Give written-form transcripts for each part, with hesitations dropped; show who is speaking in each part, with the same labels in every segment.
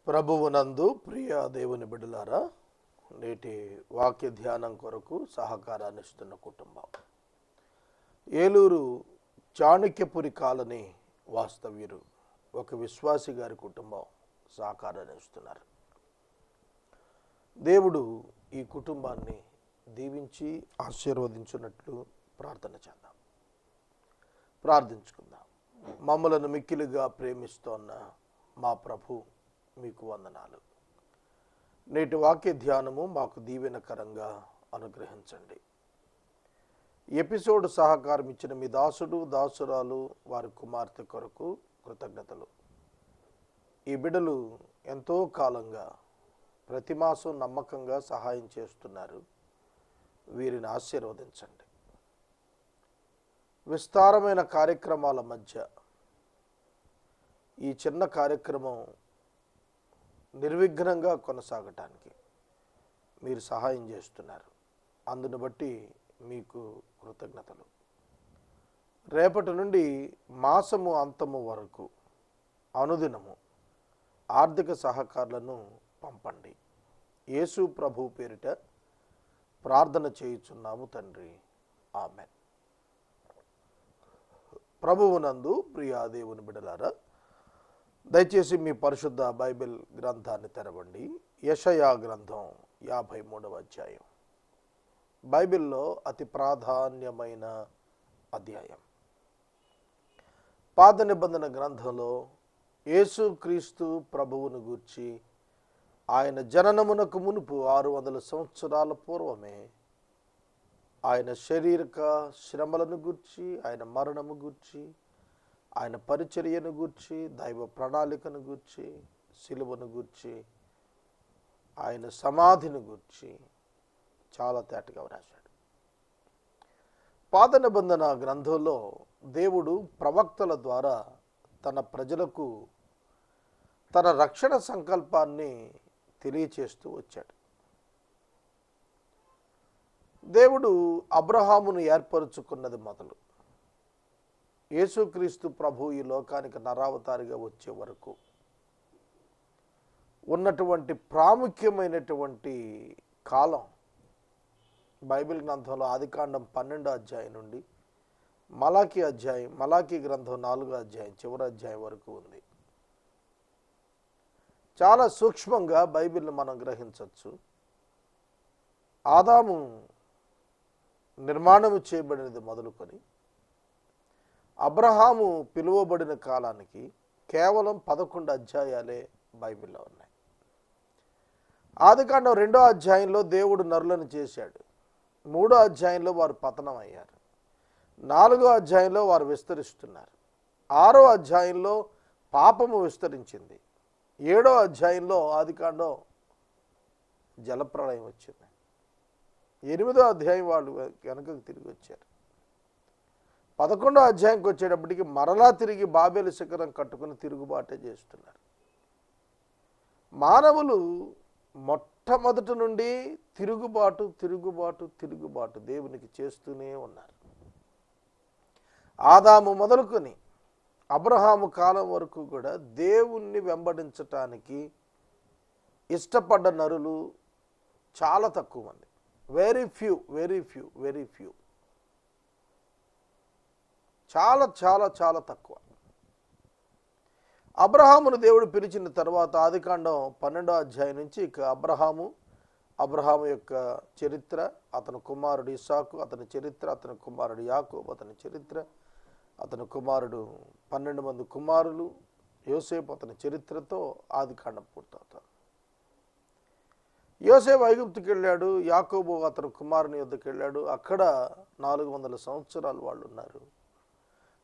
Speaker 1: ప్రభువునందు ప్రియ దేవుని బిడ్డలారా, నేటి వాక్య ధ్యానం కొరకు సహకారాన్ని ఇస్తున్న కుటుంబం ఏలూరు చాణక్యపురి కాలనీ వాస్తవ్యులు ఒక విశ్వాసి గారి కుటుంబం సహకారాన్ని ఇస్తున్నారు. దేవుడు ఈ కుటుంబాన్ని దీవించి ఆశీర్వదించున్నట్లు ప్రార్థన చేద్దాం. ప్రార్థించుకుందాం. మమ్మలను మిక్కిలిగా ప్రేమిస్తోన్న మా ప్రభు, మీకు వందనాలు. నేటి వాక్య ధ్యానము మాకు దీవెనకరంగా అనుగ్రహించండి. ఎపిసోడ్ సహకారం ఇచ్చిన మీ దాసుడు దాసురాలు వారి కుమార్తె కొరకు కృతజ్ఞతలు. ఈ బిడ్డలు ఎంతో కాలంగా ప్రతి మాసం నమ్మకంగా సహాయం చేస్తున్నారు. వీరిని ఆశీర్వదించండి. విస్తారమైన కార్యక్రమాల మధ్య ఈ చిన్న కార్యక్రమం నిర్విఘ్నంగా కొనసాగటానికి మీరు సహాయం చేస్తున్నారు. అందును బట్టి మీకు కృతజ్ఞతలు. రేపటి నుండి మాసము అంతము వరకు అనుదినము ఆర్థిక సహకారాలను పంపండి. యేసు ప్రభు పేరిట ప్రార్థన చేయుచున్నాము తండ్రి, ఆమెన్. ప్రభువునందు ప్రియ దేవుని బిడ్డలారా, దయచేసి మీ పరిశుద్ధ బైబిల్ గ్రంథాన్ని తెరవండి. యెషయా గ్రంథం 53వ అధ్యాయం బైబిల్లో అతి ప్రాధాన్యమైన అధ్యాయం. పాత నిబంధన గ్రంథంలో యేసుక్రీస్తు ప్రభువును గూర్చి ఆయన జననమునకు మునుపు 600 సంవత్సరాల పూర్వమే ఆయన శారీరక శ్రమలను గూర్చి, ఆయన మరణము గూర్చి, ఆయన పరిచర్యను గూర్చి, దైవ ప్రణాళికను గూర్చి, సిలువను గూర్చి, ఆయన సమాధిని గూర్చి చాలా తేటగా వ్రాశాడు. పాత నిబంధన గ్రంథంలో దేవుడు ప్రవక్తల ద్వారా తన ప్రజలకు తన రక్షణ సంకల్పాన్ని తెలియచేస్తూ వచ్చాడు. దేవుడు అబ్రహామును ఏర్పరచుకున్నది మొదలు యేసుక్రీస్తు ప్రభు ఈ లోకానికి నరావతారిగా వచ్చే వరకు ఉన్నటువంటి ప్రాముఖ్యమైనటువంటి కాలం బైబిల్ గ్రంథంలో ఆదికాండం 12వ అధ్యాయం నుండి మలాకీ గ్రంథం 4వ అధ్యాయం చివరి అధ్యాయం వరకు ఉంది. చాలా సూక్ష్మంగా బైబిల్ని మనం గ్రహించవచ్చు. ఆదాము నిర్మాణము చేయబడినది మొదలుకొని అబ్రహాము పిలువబడిన కాలానికి కేవలం 11 అధ్యాయాలే బైబిల్లో ఉన్నాయి. ఆదికాండం 2వ అధ్యాయంలో దేవుడు నరులను చేశాడు. 3వ అధ్యాయంలో వారు పతనం అయ్యారు. 4వ అధ్యాయంలో వారు విస్తరిస్తున్నారు. 6వ అధ్యాయంలో పాపము విస్తరించింది. 7వ అధ్యాయంలో ఆదికాండం జలప్రళయం వచ్చింది. 8వ అధ్యాయం వాళ్ళు వెనకకు తిరిగి వచ్చారు. 11వ అధ్యాయంకి వచ్చేటప్పటికి మరలా తిరిగి బాబేలు శిఖరం కట్టుకుని తిరుగుబాటే చేస్తున్నారు. మానవులు మొట్టమొదటి నుండి తిరుగుబాటు దేవునికి చేస్తూనే ఉన్నారు. ఆదాము మొదలుకొని అబ్రహాము కాలం వరకు కూడా దేవుణ్ణి వెంబడించటానికి ఇష్టపడ్డ నరులు చాలా తక్కువ మంది. Very few. చాలా తక్కువ. అబ్రహామును దేవుడు పిలిచిన తర్వాత ఆదికాండం 12వ అధ్యాయం నుంచి ఇక అబ్రహాము యొక్క చరిత్ర, అతని కుమారుడు ఇస్సాకు, అతని చరిత్ర, అతని కుమారుడు యాకోబు, అతని చరిత్ర, అతని కుమారుడు 12 మంది కుమారులు, యోసేపు, అతని చరిత్రతో ఆదికాండం పూర్తవుతారు. యోసేపు ఐగుప్తుకి వెళ్ళాడు. యాకోబు అతని కుమారుని యొద్దకు వెళ్ళాడు. అక్కడ 400 సంవత్సరాలు వాళ్ళు ఉన్నారు.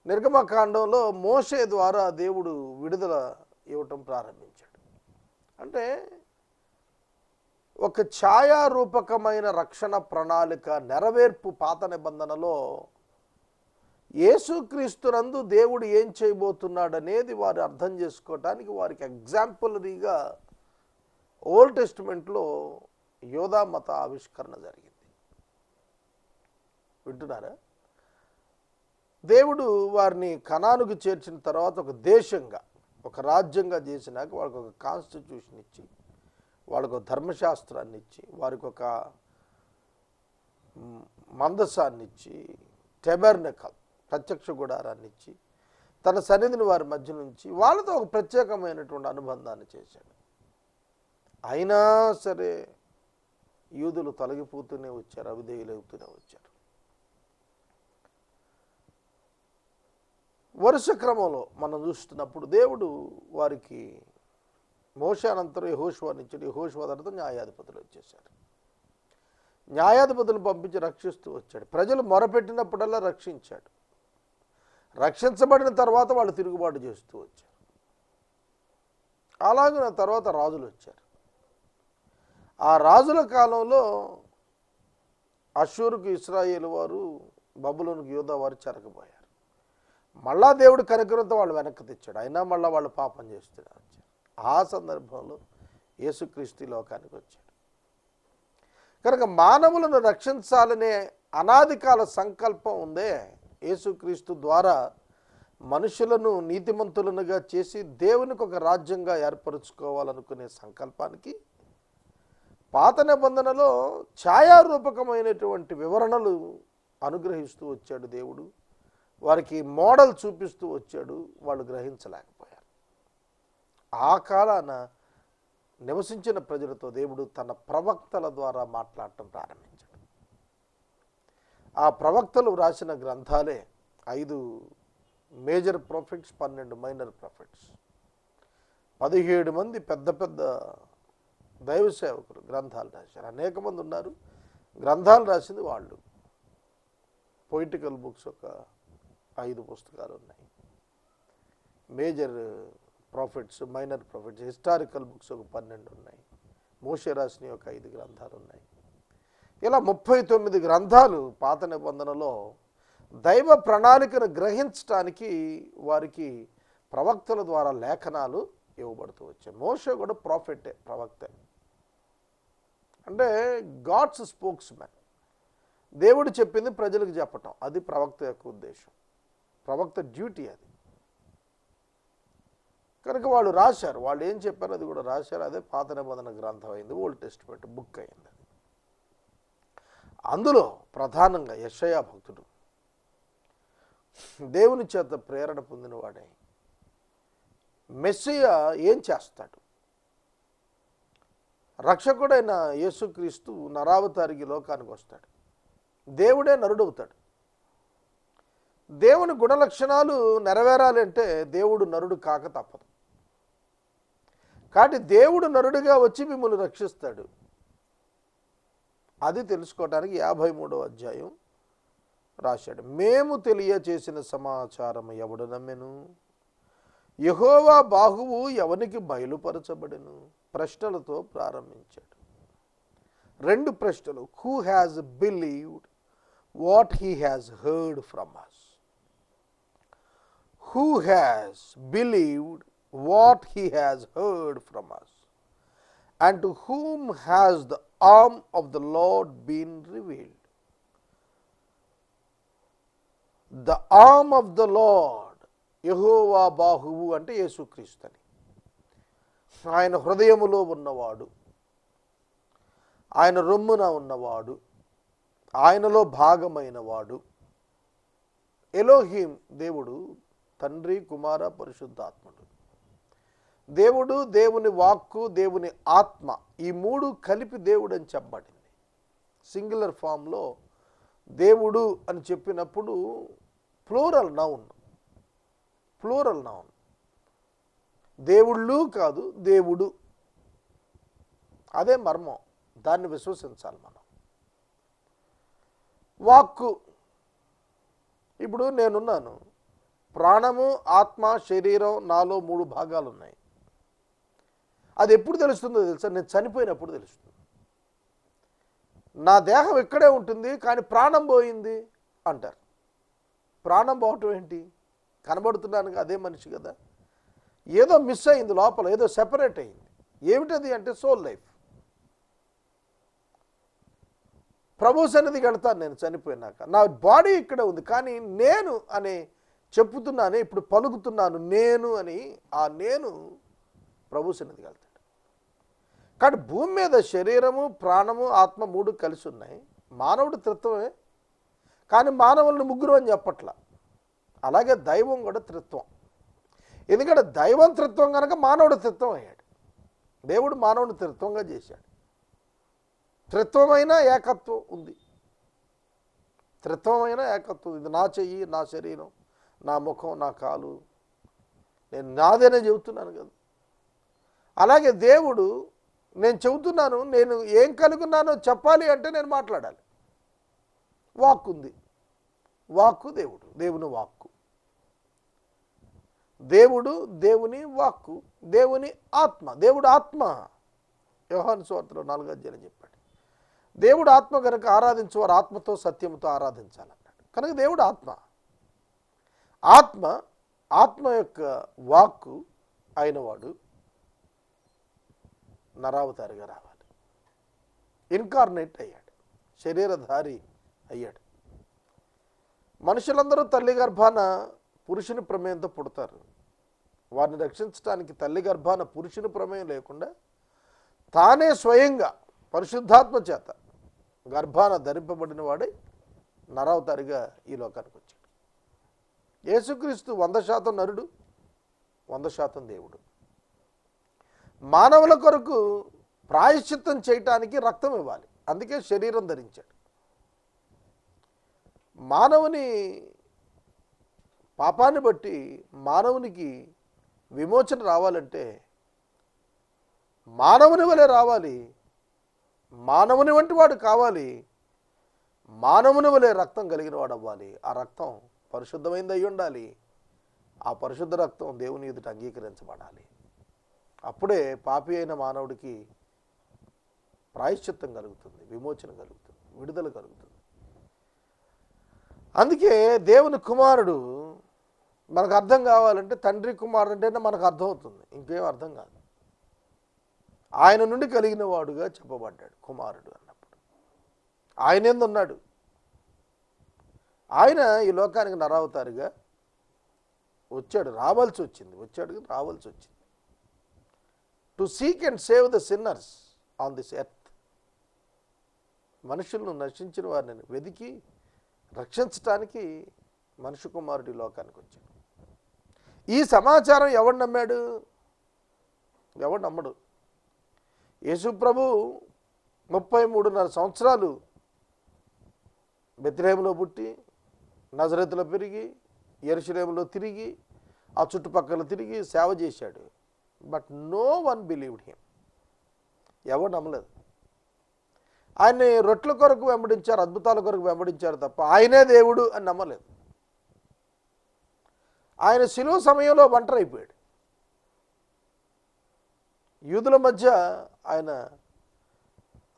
Speaker 1: నిర్గమకాండంలో మోషే ద్వారా దేవుడు విడుదల ఇవ్వటం ప్రారంభించాడు. అంటే ఒక ఛాయారూపకమైన రక్షణ ప్రణాళిక నెరవేర్పు పాత నిబంధనలో యేసుక్రీస్తునందు దేవుడు ఏం చేయబోతున్నాడు అనేది వారు అర్థం చేసుకోవటానికి వారికి ఎగ్జాంపులరీగా ఓల్డ్ టెస్టిమెంట్లో యోధా మత ఆవిష్కరణ జరిగింది. వింటున్నారా? దేవుడు వారిని కనానుకు చేర్చిన తర్వాత ఒక దేశంగా ఒక రాజ్యంగా చేసినాక వాళ్ళకి ఒక కాన్స్టిట్యూషన్ ఇచ్చి, వాళ్ళకు ఒక ధర్మశాస్త్రాన్ని ఇచ్చి, వారికి ఒక మందసాన్ని ఇచ్చి, టెబర్నకల్ ప్రత్యక్ష గుడారాన్ని ఇచ్చి, తన సన్నిధిని వారి మధ్య నుంచి వాళ్ళతో ఒక ప్రత్యేకమైనటువంటి అనుబంధాన్ని చేశాడు. అయినా సరే యూదులు తొలగిపోతూనే వచ్చారు, అవిధేయులవుతూనే వచ్చారు. వరుస క్రమంలో మనం చూస్తున్నప్పుడు దేవుడు వారికి మోషే అనంతరం యెహోషువని ఇచ్చాడు. యెహోషువ తర్వాత న్యాయాధిపతులు వచ్చేసారు. న్యాయాధిపతులను పంపించి రక్షిస్తూ వచ్చాడు. ప్రజలు మొరపెట్టినప్పుడల్లా రక్షించాడు. రక్షించబడిన తర్వాత వాళ్ళు తిరుగుబాటు చేస్తూ వచ్చారు. అలాగే తర్వాత రాజులు వచ్చారు. ఆ రాజుల కాలంలో అష్షూరుకు ఇశ్రాయేలు వారు, బబులోనుకు యూదా వారు చెరకపోయారు. మళ్ళా దేవుడు కనికరంతో వాళ్ళు వెనక్కి తెచ్చాడు. అయినా మళ్ళీ వాళ్ళు పాపం చేస్తున్నారు. ఆ సందర్భంలో యేసుక్రీస్తు లోకానికి వచ్చాడు. కనుక మానవులను రక్షించాలనే అనాదికాల సంకల్పం ఉందే, యేసుక్రీస్తు ద్వారా మనుషులను నీతిమంతులనుగా చేసి దేవునికి ఒక రాజ్యంగా ఏర్పరచుకోవాలనుకునే సంకల్పానికి పాత నిబంధనలో ఛాయారూపకమైనటువంటి వివరణలు అనుగ్రహిస్తూ వచ్చాడు దేవుడు. వారికి మోడల్ చూపిస్తూ వచ్చాడు. వాళ్ళు గ్రహించలేకపోయారు. ఆ కాలాన నివసించిన ప్రజలతో దేవుడు తన ప్రవక్తల ద్వారా మాట్లాడటం ప్రారంభించాడు. ఆ ప్రవక్తలు రాసిన గ్రంథాలే 5 మేజర్ ప్రాఫిట్స్, 12 మైనర్ ప్రాఫిట్స్, 17 మంది పెద్ద పెద్ద దైవ సేవకులు గ్రంథాలు రాశారు. అనేక మంది ఉన్నారు, గ్రంథాలు రాసింది వాళ్ళు. పొయిటికల్ బుక్స్ ఒక 5 పుస్తకాలు ఉన్నాయి. Major prophets, minor prophets, historical books ఒక 12 ఉన్నాయి. మోషే రాసిన ఒక 5 గ్రంథాలు ఉన్నాయి. ఇలా 39 గ్రంథాలు పాత నిబంధనలో దైవ ప్రణాళికను గ్రహించడానికి వారికి ప్రవక్తల ద్వారా లేఖనాలు ఇవ్వబడుతూ వచ్చాయి. మోషే కూడా ప్రాఫిటే, ప్రవక్తే. అంటే గాడ్స్ స్పోక్స్ మ్యాన్. దేవుడు చెప్పింది ప్రజలకు చెప్పటం, అది ప్రవక్త యొక్క ఉద్దేశం. ప్రవక్త డ్యూటీ అది. కనుక వాళ్ళు రాశారు. వాళ్ళు ఏం చెప్పారో అది కూడా రాశారు. అదే పాత నిబంధన గ్రంథం అయింది, ఓల్డ్ టెస్టిమెంట్ బుక్ అయింది. అందులో ప్రధానంగా యెషయా భక్తుడు దేవుని చేత ప్రేరణ పొందినవాడే మెస్సియా ఏం చేస్తాడు, రక్షకుడైన యేసుక్రీస్తు నరావతారికి లోకానికి వస్తాడు, దేవుడే నరుడవుతాడు. దేవుని గుణలక్షణాలు నెరవేరాలి అంటే దేవుడు నరుడు కాక తప్పదు. కాబట్టి దేవుడు నరుడిగా వచ్చి మిమ్మల్ని రక్షిస్తాడు. అది తెలుసుకోవడానికి 53వ అధ్యాయం రాశాడు. మేము తెలియచేసిన సమాచారం ఎవడు నమ్మెను, యెహోవా బాహువు ఎవనికి బయలుపరచబడెను. ప్రశ్నలతో ప్రారంభించాడు. 2 ప్రశ్నలు. Who has believed what he has heard from us? Who has believed what he has heard from us? And to whom has the arm of the Lord been revealed? The arm of the Lord, యెహోవా బాహువు అంటే యేసుక్రీస్తు అని. ఆయన హృదయములో ఉన్నవాడు, ఆయన రొమ్మున ఉన్నవాడు, ఆయనలో భాగమైనవాడు. Elohim దేవుడు, తండ్రి, కుమార, పరిశుద్ధాత్ముడు. దేవుడు, దేవుని వాక్కు, దేవుని ఆత్మ, ఈ 3 కలిపి దేవుడు అని చెప్పబడింది. సింగులర్ ఫామ్లో దేవుడు అని చెప్పినప్పుడు ప్లూరల్ నౌన్, ప్లూరల్ నౌన్. దేవుళ్ళు కాదు, దేవుడు. అదే మర్మం, దాన్ని విశ్వసించాలి మనం. వాక్కు, ఇప్పుడు నేనున్నాను, ప్రాణము, ఆత్మ, శరీరం, నాలో 3 భాగాలు ఉన్నాయి. అది ఎప్పుడు తెలుస్తుందో తెలుసా? నేను చనిపోయినప్పుడు తెలుస్తుంది. నా దేహం ఇక్కడే ఉంటుంది కానీ ప్రాణం పోయింది అంటారు. ప్రాణం పోవటం ఏంటి? కనబడుతున్నాను అదే మనిషి కదా, ఏదో మిస్ అయింది లోపల, ఏదో సెపరేట్ అయింది. ఏమిటది అంటే సోల్ లైఫ్. ప్రభు సన్నిధికి వెళ్తాను నేను చనిపోయినాక, నా బాడీ ఇక్కడే ఉంది కానీ నేను అనే చెప్పుతున్నానే, ఇప్పుడు పలుకుతున్నాను నేను అని. ఆ నేను ప్రభు సన్నిధికి వెళ్తాడు. కానీ భూమి మీద శరీరము, ప్రాణము, ఆత్మ 3 కలిసి ఉన్నాయి. మానవుడు త్రిత్వమే, కానీ మానవులను ముగ్గురు అని చెప్పట్లా. అలాగే దైవం కూడా త్రిత్వం. ఎందుకంటే దైవం త్రిత్వం కనుక మానవుడు త్రిత్వం అయ్యాడు. దేవుడు మానవుని త్రిత్వంగా చేశాడు. త్రిత్వమైన ఏకత్వం ఉంది. త్రిత్వమైన ఏకత్వం. ఇది నా చెయ్యి, నా శరీరం, నా ముఖం, నా కాలు, నేను నాదేనే చెబుతున్నాను కదా. అలాగే దేవుడు, నేను చెబుతున్నాను, నేను ఏం కలుగున్నానో చెప్పాలి అంటే నేను మాట్లాడాలి. వాక్కు ఉంది. వాక్కు దేవుడు, దేవుని వాక్కు. దేవుడు, దేవుని వాక్కు, దేవుని ఆత్మ. దేవుడు ఆత్మ. యోహాను సువార్తలో 4వ అధ్యాయం చెప్పాడు. దేవుడు ఆత్మ కనుక ఆరాధించేవారు ఆత్మతో సత్యముతో ఆరాధించాలన్నాడు. కనుక దేవుడు ఆత్మ. ఆత్మ యొక్క వాక్కు అయినవాడు నరావతారిగా రావాలి. ఇన్కార్నేట్ అయ్యాడు, శరీరధారి అయ్యాడు. మనుషులందరూ తల్లి గర్భాన పురుషుని ప్రమేయంతో పుడతారు. వారిని రక్షించడానికి తల్లి గర్భాన పురుషుని ప్రమేయం లేకుండా తానే స్వయంగా పరిశుద్ధాత్మ చేత గర్భాన ధరింపబడిన వాడే నరావతారిగా ఈ లోకానికి వచ్చాడు. యేసుక్రీస్తు 100% నరుడు, 100% దేవుడు. మానవుల కొరకు ప్రాయశ్చిత్తం చేయటానికి రక్తం ఇవ్వాలి, అందుకే శరీరం ధరించాడు. మానవుని పాపాన్ని బట్టి మానవునికి విమోచన రావాలంటే మానవుని వలె రావాలి, మానవుని వంటి వాడు కావాలి, మానవుని వలె రక్తం కలిగిన వాడు అవ్వాలి. ఆ రక్తం పరిశుద్ధమైంది అయి ఉండాలి. ఆ పరిశుద్ధ రక్తం దేవుని ఎదుట అంగీకరించబడాలి. అప్పుడే పాపి అయిన మానవుడికి ప్రాయశ్చిత్తం కలుగుతుంది, విమోచన కలుగుతుంది, విడుదల కలుగుతుంది. అందుకే దేవుని కుమారుడు మనకు అర్థం కావాలంటే తండ్రి కుమారుడు అంటేనే మనకు అర్థమవుతుంది, ఇంకేం అర్థం కాదు. ఆయన నుండి కలిగిన వాడుగా చెప్పబడ్డాడు కుమారుడు అన్నప్పుడు. ఆయన ఎందున్నాడు? ఆయన ఈ లోకానికి నరావతారిగా వచ్చాడు, రావాల్సి వచ్చింది. To seek and save the sinners on this earth. మనుషులను నశించిన వారిని వెతికి రక్షించటానికి మనుష్య కుమారుడు ఈ లోకానికి వచ్చాడు. ఈ సమాచారం ఎవడు నమ్మాడు? ఎవడు నమ్మడు. యేసుప్రభు 33.5 సంవత్సరాలు బెత్లెహేములో పుట్టి, నజరేతులో పెరిగి, యెరూషలేములో తిరిగి, ఆ చుట్టుపక్కల తిరిగి సేవ చేశాడు. But no one believed him. ఎవరు నమ్మలేదు. ఆయన్ని రొట్టెల కొరకు వెంబడించారు, అద్భుతాల కొరకు వెంబడించారు తప్ప ఆయనే దేవుడు అని నమ్మలేదు. ఆయన శిలువ సమయంలో ఒంటరైపోయాడు. యూదుల మధ్య ఆయన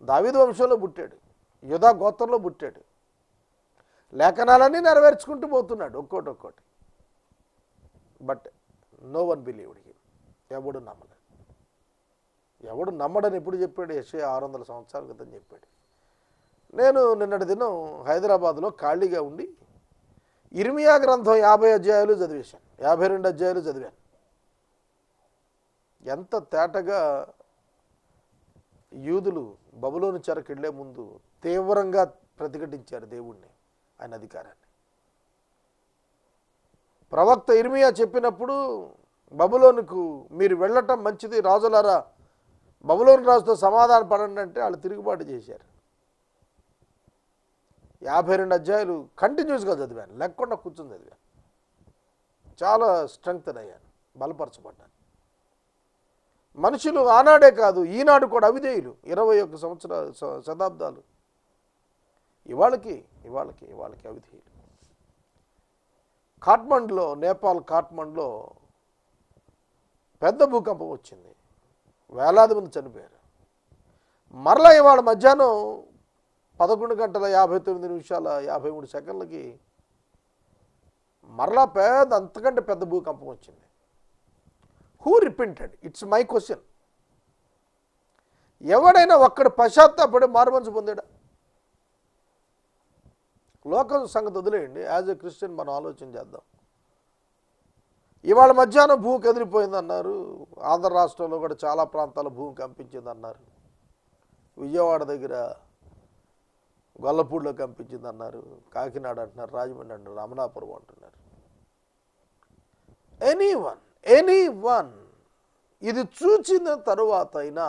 Speaker 1: దావీదు వంశంలో పుట్టాడు, యూదా గోత్రంలో పుట్టాడు. లేఖనాలన్నీ నెరవేర్చుకుంటూ పోతున్నాడు ఒక్కోటి. But no one believed him. ఎవడు నమ్మలేదు. ఎవడు నమ్మడని ఎప్పుడు చెప్పాడు? యెషయా 600 సంవత్సరాల క్రితం చెప్పాడు. నేను నిన్నటి దినం హైదరాబాద్లో ఖాళీగా ఉండి ఇర్మియా గ్రంథం 50 అధ్యాయాలు చదివేశాను, 52 అధ్యాయాలు చదివాను. ఎంత తేటగా యూదులు బబులోను చెరకు వెళ్ళే ముందు తీవ్రంగా ప్రతిఘటించారు దేవుణ్ణి, ఆయన అధికారాన్ని. ప్రవక్త ఇర్మియా చెప్పినప్పుడు బబులోనుకు మీరు వెళ్ళటం మంచిది, రాజులారా బబులోను రాజుతో సమాధాన పడండి అంటే వాళ్ళు తిరుగుబాటు చేశారు. 52 అధ్యాయాలు కంటిన్యూస్గా చదివాను, లేకుండా కూర్చొని చదివాను. చాలా స్ట్రెంగ్తన్ అయ్యాను, బలపరచబడ్డాను. మనుషులు ఆనాడే కాదు ఈనాడు కూడా అవిధేయులు. 21 శతాబ్దాలు ఇవాళకి అవిధేయులు. కాఠ్మండ్లో, నేపాల్ కాఠ్మండ్లో పెద్ద భూకంపం వచ్చింది, వేలాది మంది చనిపోయారు. మరలా ఇవాళ మధ్యాహ్నం 11:59:53 మరలా అంతకంటే పెద్ద భూకంపం వచ్చింది. Who repented? It's my question. ఎవడైనా ఒక్కడు పశ్చాత్తాపడి మారుమనసు పొందాడా? లోకం సంగతి వదిలేయండి, యాజ్ ఎ క్రిస్టియన్ మనం ఆలోచన చేద్దాం. ఇవాళ మధ్యాహ్నం భూమి కదిలిపోయిందన్నారు. ఆంధ్ర రాష్ట్రంలో కూడా చాలా ప్రాంతాల భూమి కంపించిందన్నారు. విజయవాడ దగ్గర గొల్లపూడిలో కంపించిందన్నారు. కాకినాడ అంటున్నారు, రాజమండ్రి అంటున్నారు, అమలాపురం అంటున్నారు. ఎనీవన్ ఇది చూచిన తరువాత అయినా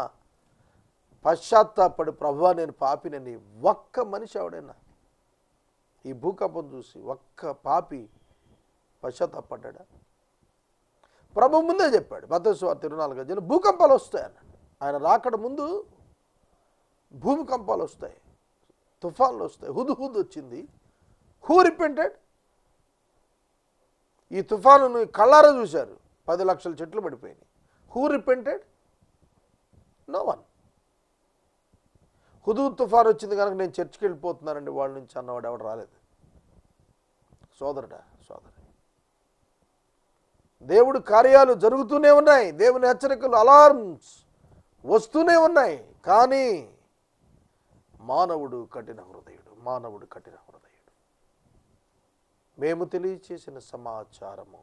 Speaker 1: పశ్చాత్తాపడి, ప్రభువా నేను పాపినని ఒక్క మనిషి ఎవడైనా ఈ భూకంపం చూసి ఒక్క పాపి పశ్చాత్తాపడ్డా? ప్రభు ముందే చెప్పాడు, మత్తయి సువార్త 24 భూకంపాలు వస్తాయన్నాడు. ఆయన రాకడ ముందు భూకంపాలు వస్తాయి, తుఫాన్లు వస్తాయి. హుద్ వచ్చింది. Who repented? ఈ తుఫానును కళ్ళారా చూశారు, 10 లక్షల చెట్లు పడిపోయినాయి. Who repented? No one. హుద్ తుఫాన్ వచ్చింది కనుక నేను చర్చికి వెళ్ళిపోతున్నానండి వాళ్ళ నుంచి అన్నవాడు ఎవడు రాలేదు. సోదరుడా, సోదరి, దేవుడు కార్యాలు జరుగుతూనే ఉన్నాయి. దేవుని హెచ్చరికలు, అలార్మ్స్ వస్తూనే ఉన్నాయి. కానీ మానవుడు కఠిన హృదయుడు. మేము తెలియచేసిన సమాచారము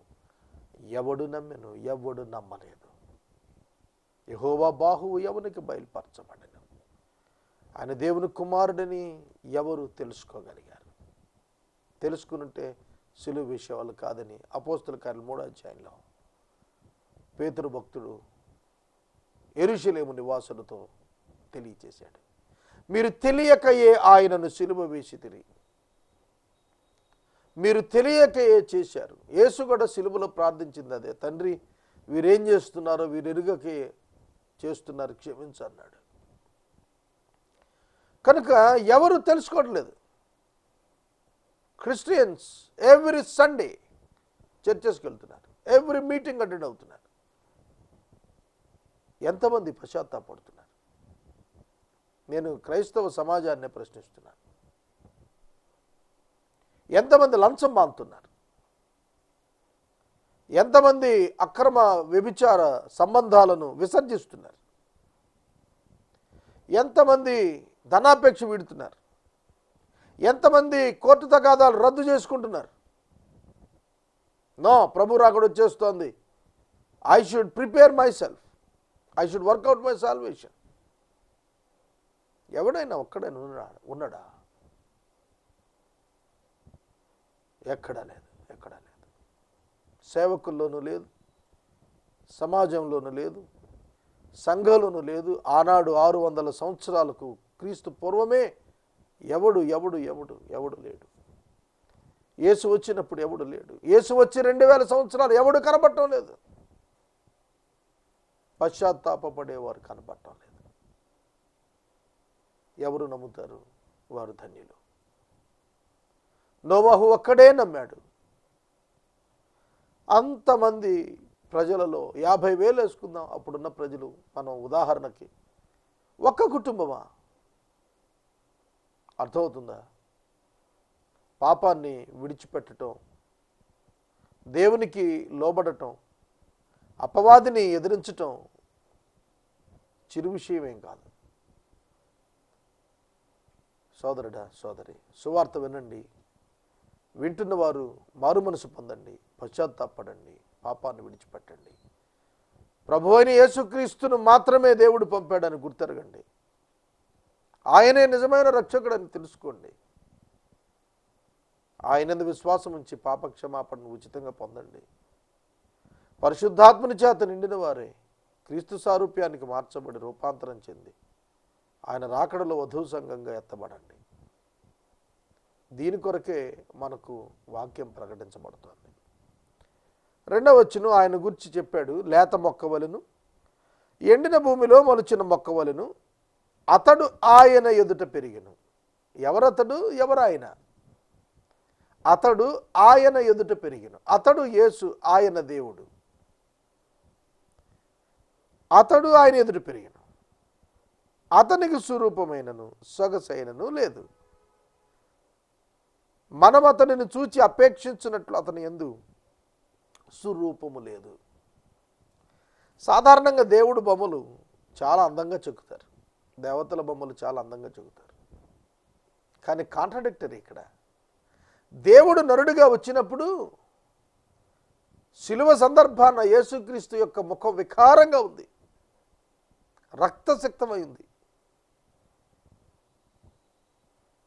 Speaker 1: ఎవడు నమ్మెను, ఎవడు నమ్మలేదు. యెహోవా బాహువు ఎవనికి బయలుపరచబడెను. ఆయన దేవుని కుమారుడిని ఎవరు తెలుసుకోగలిగారు? తెలుసుకునుంటే సిలువ విషయాలు కాదని అపోస్తల కార్యాలు 3వ అధ్యాయంలో పేతురు భక్తుడు యెరూషలేము నివాసులతో తెలియచేశాడు. మీరు తెలియకయే ఆయనను సిలువ వేసితిరి, మీరు తెలియకయే చేశారు. యేసు కూడా సిలువలో ప్రార్థించింది అదే, తండ్రి వీరేం చేస్తున్నారో వీరు ఎరుగకే చేస్తున్నారు, క్షమించన్నాడు. కనుక ఎవరు తెలుసుకోవట్లేదు. క్రిస్టియన్స్ ఎవ్రీ సండే చర్చెస్కి వెళ్తున్నారు, ఎవ్రీ మీటింగ్ అటెండ్ అవుతున్నారు. ఎంతమంది పశ్చాత్తాపడుతున్నారు? నేను క్రైస్తవ సమాజాన్ని ప్రశ్నిస్తున్నాను. ఎంతమంది లంచం మాంగుతున్నారు? ఎంతమంది అక్రమ వ్యభిచార సంబంధాలను విసర్జిస్తున్నారు? ఎంతమంది ధనాపేక్ష వీడుతున్నారు? ఎంతమంది కోర్టు తగాదాలు రద్దు చేసుకుంటున్నారు? నో, ప్రభు రాకడ వచ్చేస్తోంది, I should prepare myself, I should work out my salvation. ఎవడైనా ఒక్కడైనా ఉన్నాడా? ఎక్కడా లేదు. సేవకుల్లోనూ లేదు, సమాజంలోనూ లేదు, సంఘంలోనూ లేదు. ఆనాడు 600 సంవత్సరాలకు క్రీస్తు పూర్వమే ఎవడు లేడు. యేసు వచ్చినప్పుడు ఎవడు లేడు. యేసు వచ్చి 2000 సంవత్సరాలు ఎవడు కనబడటం లేదు. పశ్చాత్తాపపడేవారు కనబడటం లేదు. ఎవరు నమ్ముతారు? వారు ధన్యులు. నోవహు ఒక్కడే నమ్మాడు. అంతమంది ప్రజలలో 50,000 వేసుకుందాం అప్పుడున్న ప్రజలు. మనం ఉదాహరణకి ఒక్క కుటుంబమా? అర్థమవుతుందా? పాపాన్ని విడిచిపెట్టడం, దేవునికి లోబడటం, అపవాదిని ఎదిరించటం చిరు విషయమేం కాదు. సోదరుడా, సోదరి, సువార్త వినండి. వింటున్న వారు మారు మనసు పొందండి, పశ్చాత్తాపడండి, పాపాన్ని విడిచిపెట్టండి. ప్రభువైన యేసుక్రీస్తును మాత్రమే దేవుడు పంపాడని గుర్తెరగండి. ఆయనే నిజమైన రక్షకుడని తెలుసుకోండి. ఆయనందు విశ్వాసం ఉంచి పాపక్షమాపణను ఉచితంగా పొందండి. పరిశుద్ధాత్మని చేత నిండిన వారే క్రీస్తు సారూప్యానికి మార్చబడి రూపాంతరం చెంది ఆయన రాకడలో వధువు సంఘంగా ఎత్తబడండి. దీని కొరకే మనకు వాక్యం ప్రకటించబడుతుంది. 2వ వచనం ఆయన గురించి చెప్పాడు. లేత మొక్కవలను, ఎండిన భూమిలో మొలిచిన మొక్కవలను అతడు ఆయన ఎదుట పెరిగెను. ఎవరతడు? ఎవరాయన? అతడు ఆయన ఎదుట పెరిగెను. అతడు యేసు, ఆయన దేవుడు. అతడు ఆయన ఎదుట పెరిగెను. అతనికి స్వరూపమైనను సొగసైనను లేదు. మనం అతనిని చూచి అపేక్షించినట్లు అతని యందు స్వరూపము లేదు. సాధారణంగా దేవుడు బొమ్మలు చాలా అందంగా చెక్కుతారు, దేవతల బొమ్మలు చాలా అందంగా చెక్కుతారు. కానీ కాంట్రడిక్టరీ ఇక్కడ. దేవుడు నరుడిగా వచ్చినప్పుడు శిలువ సందర్భాన యేసుక్రీస్తు యొక్క ముఖం వికారంగా ఉంది, రక్తసిక్తమైంది.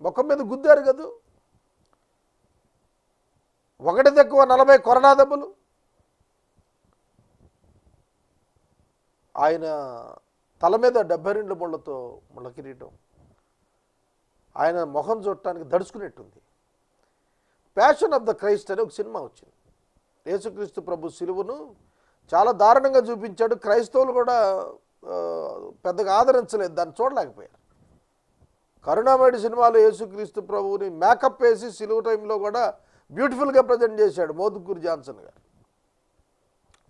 Speaker 1: ముఖం మీద గుద్దారు కదూ, ఒకటి తక్కువ 40 కొరడా దెబ్బలు. ఆయన తల మీద 72 ముళ్ళతో ముళ్ళ కిరీటం. ఆయన మొహం చూడటానికి దడుచుకునేట్టుంది. ప్యాషన్ ఆఫ్ ద క్రైస్ట్ అని ఒక సినిమా వచ్చింది. యేసుక్రీస్తు ప్రభు సిలువను చాలా దారుణంగా చూపించాడు. క్రైస్తవులు కూడా పెద్దగా ఆదరించలేదు, దాన్ని చూడలేకపోయారు. కరుణామయుడి సినిమాలో యేసుక్రీస్తు ప్రభువుని మేకప్ వేసి సిలువ టైంలో కూడా బ్యూటిఫుల్గా ప్రజెంట్ చేశాడు మోదుకూరి జాన్సన్ గారు.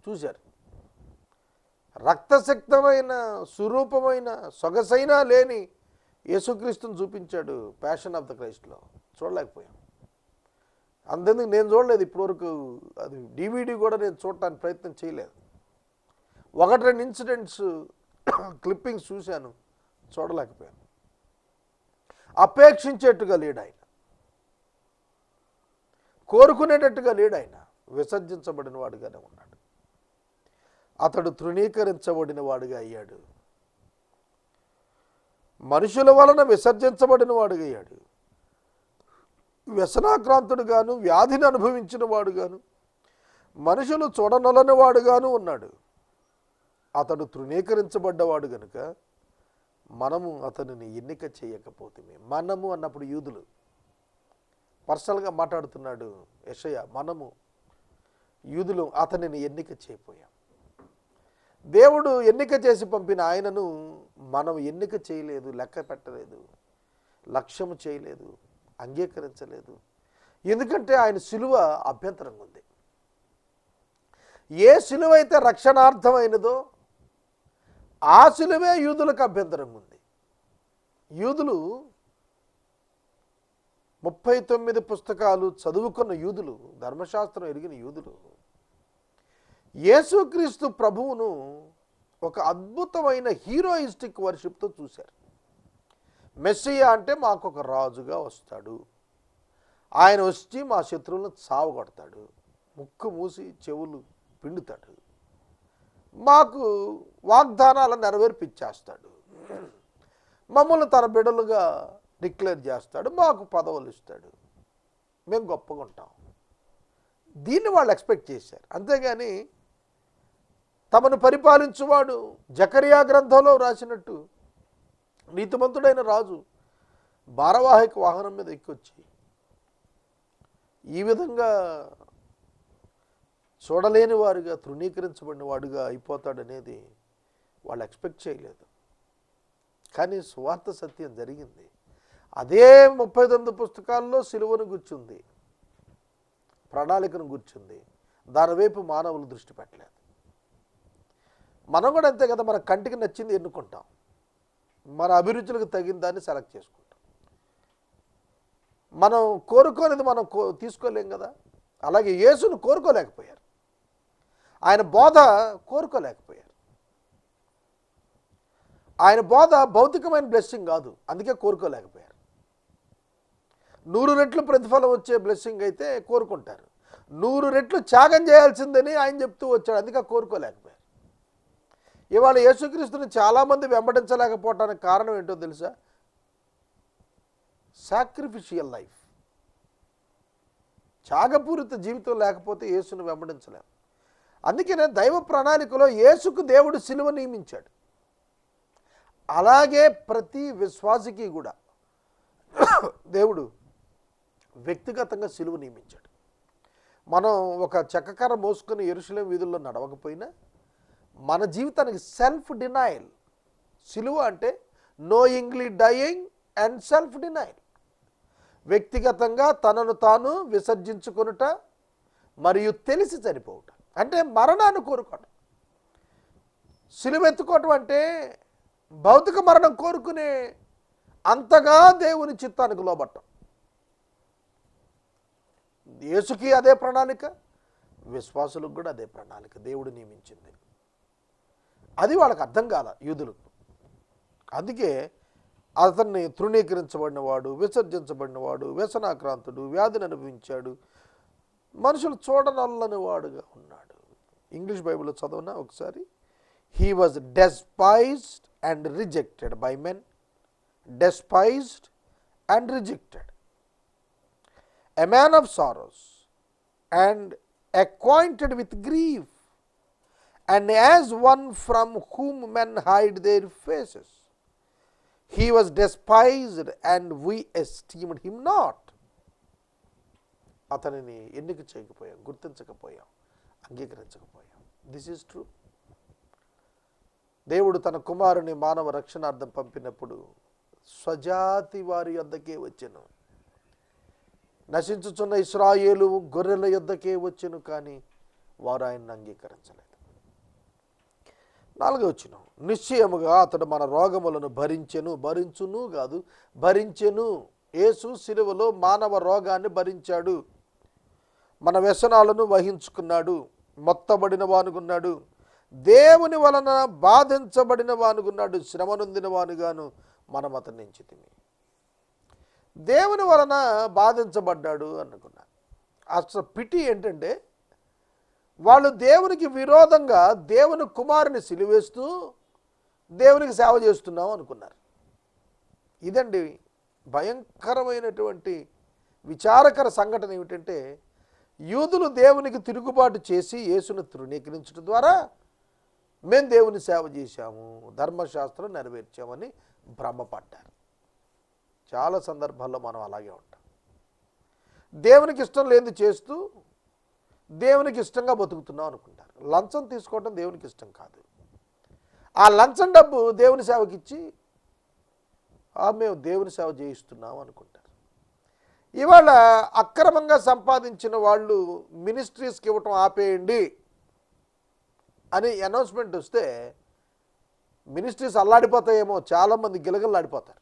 Speaker 1: చూశారు. రక్తశక్తమైన స్వరూపమైన సొగసైన లేని యేసుక్రీస్తుని చూపించాడు ప్యాషన్ ఆఫ్ ద క్రైస్ట్లో. చూడలేకపోయాం. అంతెందుకు నేను చూడలేదు ఇప్పటివరకు. అది DVD కూడా నేను చూడటానికి ప్రయత్నం చేయలేదు. 1-2 ఇన్సిడెంట్స్ క్లిప్పింగ్స్ చూశాను, చూడలేకపోయాను. అపేక్షించేట్టుగా లేడు ఆయన, కోరుకునేటట్టుగా లేడు ఆయన. విసర్జించబడిన వాడుగానే ఉన్నాడు. అతడు తృణీకరించబడిన వాడుగా అయ్యాడు. మనుషుల వలన విసర్జించబడిన వాడుగా అయ్యాడు. వ్యసనాక్రాంతుడుగాను, వ్యాధిని అనుభవించిన వాడుగాను, మనుషులు చూడనొలని వాడుగాను ఉన్నాడు. అతడు తృణీకరించబడ్డవాడు గనుక మనము అతనిని ఎన్నిక చేయకపోతేమే. మనము అన్నప్పుడు యూదులు, పర్సనల్గా మాట్లాడుతున్నాడు యెషయా. మనము యూదులు అతనిని ఎన్నిక చేయపోయాం. దేవుడు ఎన్నిక చేసి పంపిన ఆయనను మనం ఎన్నిక చేయలేదు, లెక్క పెట్టలేదు, లక్ష్యము చేయలేదు, అంగీకరించలేదు. ఎందుకంటే ఆయన సిలువ అభ్యంతరంగా ఉంది. ఏ సిలువ అయితే రక్షణార్థమైనదో ఆ సిలువే యూదులకు అభ్యంతరంగా ఉంది. యూదులు 39 పుస్తకాలు చదువుకున్న యూదులు, ధర్మశాస్త్రం ఎరిగిన యూదులు యేసుక్రీస్తు ప్రభువును ఒక అద్భుతమైన హీరోయిస్టిక్ వర్షిప్తో చూశారు. మెస్సియా అంటే మాకు ఒక రాజుగా వస్తాడు, ఆయన వచ్చి మా శత్రువులను చావగొడతాడు, ముక్కు మూసి చెవులు పిండుతాడు, మాకు వాగ్దానాలను నెరవేర్పించేస్తాడు, మమ్మల్ని తన బిడ్డలుగా డిక్లేర్ చేస్తాడు, మాకు పదవులు ఇస్తాడు, మేము గొప్పగా ఉంటాం. దీన్ని వాళ్ళు ఎక్స్పెక్ట్ చేశారు. అంతేగాని తమను పరిపాలించువాడు జకరియా గ్రంథంలో రాసినట్టు నీతిమంతుడైన రాజు భారవాహిక వాహనం మీద ఎక్కొచ్చి ఈ విధంగా చూడలేని వారుగా, తృణీకరించబడిన వాడుగా అయిపోతాడనేది వాళ్ళు ఎక్స్పెక్ట్ చేయలేదు. కానీ సువార్త సత్యం జరిగింది. అదే 39 పుస్తకాల్లో సిలువను గుర్చుంది, ప్రణాళికను గుర్చుంది. దాని వైపు మానవులు దృష్టి పెట్టలేదు. మనం కూడా అంతే కదా, మన కంటికి నచ్చింది ఎన్నుకుంటాం, మన అభిరుచులకు తగిన దాన్ని సెలెక్ట్ చేసుకుంటాం. మనం కోరుకోనిది మనం తీసుకోలేం కదా. అలాగే యేసును కోరుకోలేకపోయారు, ఆయన బోధ కోరుకోలేకపోయారు. ఆయన బోధ భౌతికమైన బ్లెస్సింగ్ కాదు, అందుకే కోరుకోలేకపోయారు. 100 రెట్లు ప్రతిఫలం వచ్చే బ్లెస్సింగ్ అయితే కోరుకుంటారు. 100 రెట్లు త్యాగం చేయాల్సిందని ఆయన చెప్తూ వచ్చాడు, అందుకే కోరుకోలేకపోయారు. ఇవాళ యేసుక్రీస్తుని చాలామంది వెంబడించలేకపోవటానికి కారణం ఏంటో తెలుసా? సాక్రిఫిషియల్ లైఫ్, త్యాగపూరిత జీవితం లేకపోతే యేసును వెంబడించలేము. అందుకనే దైవ ప్రణాళికలో యేసుకు దేవుడు సిలువ నియమించాడు. అలాగే ప్రతి విశ్వాసికి కూడా దేవుడు వ్యక్తిగతంగా సిలువ నియమించాడు. మనం ఒక చెక్కకర్ర మోసుకొని యెరూషలేము వీధుల్లో నడవకపోయినా మన జీవితానికి సెల్ఫ్ డినైల్. సిలువ అంటే knowingly dying and self denial. వ్యక్తిగతంగా తనను తాను విసర్జించుకొనుట మరియు తెలిసి చనిపోవుట, అంటే మరణాన్ని కోరుకోవడం. సిలువ ఎత్తుకోవటం అంటే భౌతిక మరణం కోరుకునే అంతగా దేవుని చిత్తానికి లోబట్టం. యేసుకి అదే ప్రణాళిక, విశ్వాసులకు కూడా అదే ప్రణాళిక దేవుడు నియమించింది. అది వాళ్ళకి అర్థం కాల యూదులకు. అందుకే అతన్ని తృణీకరించబడినవాడు, విసర్జించబడినవాడు, వ్యసనాక్రాంతుడు, వ్యాధిని అనుభవించాడు, మనుషులు చూడనల్లని వాడుగా ఉన్నాడు. ఇంగ్లీష్ బైబిల్లో చదవనా ఒకసారి. He was despised and rejected by men. Despised and rejected, a man of sorrows and acquainted with grief, and as one from whom men hide their faces. He was despised and we esteemed him not. అతనిని ఎన్నిక చేయకపోయాం, గుర్తించకపోయాం, అంగీకరించకపోయాం. This is true. దేవుడు తన కుమారుని మానవ రక్షణార్థం పంపినప్పుడు స్వజాతి వారి యొద్దకే వచ్చెను. నశించుచున్న ఇశ్రాయేలు గొర్రెల యొద్దకే వచ్చెను, కానీ వారు ఆయన్ని అంగీకరించలేదు. 4వ వచనం, నిశ్చయముగా అతడు మన రోగములను భరించెను. యేసు శిలువలో మానవ రోగాన్ని భరించాడు, మన వ్యసనాలను వహించుకున్నాడు, మొత్తబడిన వానుగున్నాడు, దేవుని వలన బాధించబడిన వానుగున్నాడు, శ్రమ నొందిన వానుగాను మనం అతన్ని ఎంచితిమి. దేవుని వలన బాధించబడ్డాడు అనుకున్నాను. అసలు పిటి ఏంటంటే, వాళ్ళు దేవునికి విరోధంగా దేవుని కుమారుని సిలువేస్తూ దేవునికి సేవ చేస్తున్నాం అనుకున్నారు. ఇదండి భయంకరమైనటువంటి విచారకర సంఘటన. ఏమిటంటే, యూదులు దేవునికి తిరుగుబాటు చేసి యేసును తృణీకరించడం ద్వారా మేము దేవుని సేవ చేశాము, ధర్మశాస్త్రం నెరవేర్చామని భ్రమపడ్డారు. చాలా సందర్భాల్లో మనం అలాగే ఉంటాం. దేవునికి ఇష్టం లేనిది చేస్తూ దేవునికి ఇష్టంగా బతుకుతున్నాం అనుకుంటారు. లంచం తీసుకోవడం దేవునికి ఇష్టం కాదు. ఆ లంచం డబ్బు దేవుని సేవకి ఇచ్చి మేము దేవుని సేవ చేయిస్తున్నాం అనుకుంటారు. ఇవాళ అక్రమంగా సంపాదించిన వాళ్ళు మినిస్ట్రీస్కి ఇవ్వటం ఆపేయండి అని అనౌన్స్మెంట్ వస్తే మినిస్ట్రీస్ అల్లాడిపోతాయేమో, చాలామంది గిలగల్లాడిపోతారు.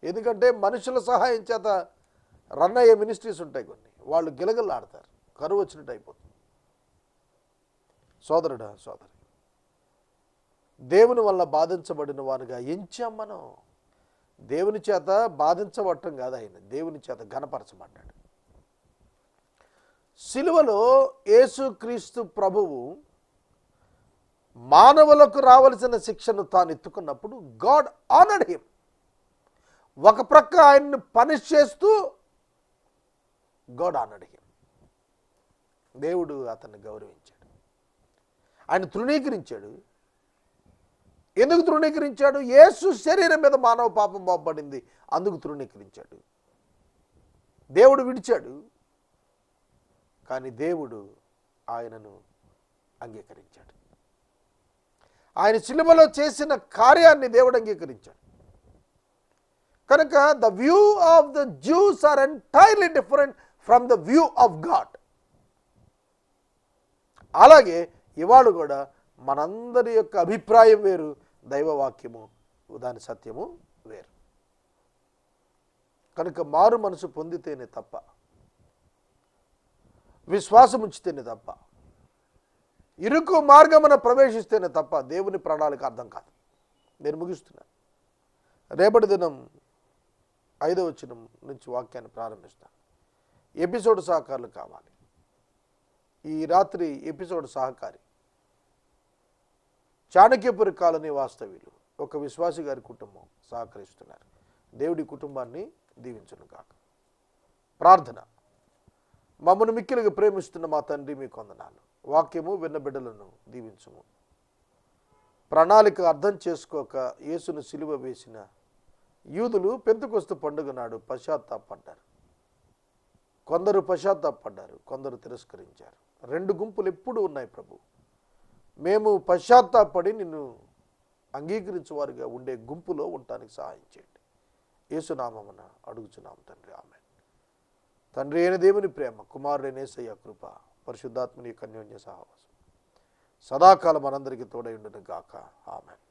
Speaker 1: ఎందుకంటే మనుషుల సహాయం చేత రన్ అయ్యే మినిస్ట్రీస్ ఉంటాయి కొన్ని, వాళ్ళు గిలగల్లాడతారు, కరువు వచ్చినట్టు అయిపోతుంది. సోదరుడా సోదరి, దేవుని వల్ల బాధించబడిన వారుగా ఎంచాం మనం. దేవుని చేత బాధించబడటం కాదు, ఆయన దేవుని చేత ఘనపరచబడ్డాడు. సిలువలో యేసుక్రీస్తు ప్రభువు మానవులకు రావలసిన శిక్షను తాను ఎత్తుకున్నప్పుడు గాడ్ ఆనర్డ్ హిమ్. ఒక ప్రక్క ఆయన్ని పనిష్ చేస్తూ గాడ్ ఆనర్డ్ హిమ్. దేవుడు అతన్ని గౌరవించాడు, ఆయన తృణీకరించాడు. ఎందుకు తృణీకరించాడు? యేసు శరీరం మీద మానవ పాపం మోపబడింది, అందుకు తృణీకరించాడు. దేవుడు విడిచాడు, కానీ దేవుడు ఆయనను అంగీకరించాడు. ఆయన శిలువలో చేసిన కార్యాన్ని దేవుడు అంగీకరించాడు. కనుక the view of the Jews are entirely different from the view of God. అలాగే ఇవాళ కూడా మనందరి యొక్క అభిప్రాయం వేరు, దైవవాక్యము దాని సత్యము వేరు. కనుక మారు మనసు పొందితేనే తప్ప, విశ్వాసం ఉంచితేనే తప్ప, ఇరుకు మార్గమున ప్రవేశిస్తేనే తప్ప దేవుని ప్రణాళిక అర్థం కాదు. నేను ముగిస్తున్నాను. రేపటి దినం 5వ వచనం నుంచి వాక్యాన్ని ప్రారంభిస్తాను. ఎపిసోడ్ సహకారులు కావాలి. ఈ రాత్రి ఎపిసోడ్ సహకారి చాణక్యపురి కాలనీ వాస్తవ్యులు, ఒక విశ్వాసి గారి కుటుంబం సహకరిస్తున్నారు. దేవుడి కుటుంబాన్ని దీవించును గాక. ప్రార్థన. మమ్మను మిక్కిలిగా ప్రేమిస్తున్న మా తండ్రి, మీకు వందనాలు. వాక్యము విన్న బిడ్డలను దీవించుము. ప్రణాళిక అర్థం చేసుకోక యేసును సిలువ వేసిన యూదులు పెంతెకొస్తు పండుగ నాడు పశ్చాత్తాపడ్డారు. కొందరు పశ్చాత్తాపడ్డారు, కొందరు తిరస్కరించారు. 2 గుంపులు ఎప్పుడు ఉన్నాయి ప్రభు. మేము పశ్చాత్తాపడి నిన్ను అంగీకరించేవారుగా ఉండే గుంపులో ఉండటానికి సహాయం చేయండి. యేసునామమున అడుగుచున్నాము తండ్రి, ఆమేన్. తండ్రి అయిన దేవుని ప్రేమ, కుమారుడైన యేసయ్య కృప, పరిశుద్ధాత్మని యొక్క అన్యోన్య సహవాసం సదాకాలం మనందరికీ తోడై ఉండును గాక. ఆమేన్.